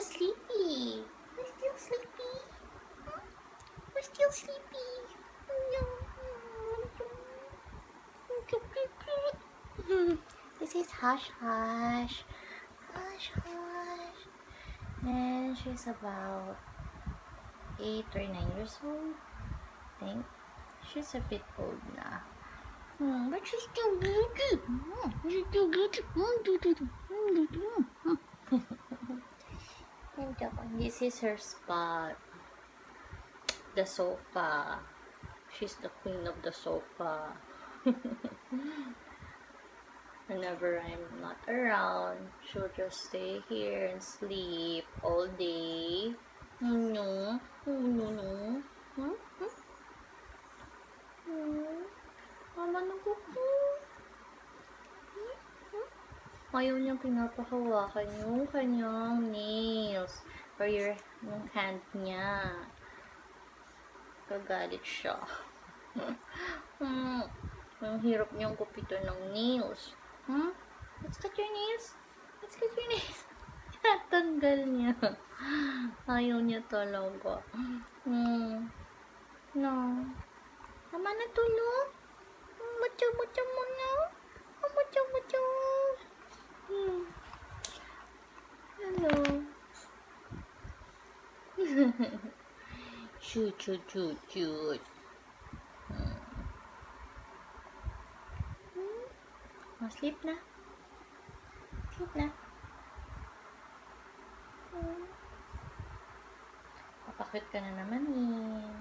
sleepy. We're still sleepy. Huh? We're still sleepy. This is Hush Hush. Hush Hush. And she's about 8 or 9 years old. I think. She's a bit old na. But she's still good. She's still good. And this is her spot. The sofa. She's the queen of the sofa. Whenever I'm not around, she'll just stay here and sleep all day. No, no. Mama, nagupo. Ayaw niyang pinapahawakan yung kanyang nails or yung hand niya. Kagalit siya. Ang hirap niyang gupitan ng nails. Let's cut your nails. Let's cut your nails. Natanggal niya. Ayaw niya talaga. No. Mama, natulog? Bacha mo na. Bacha. Hello. Shoot. Sleep na. Papakit ka na naman eh.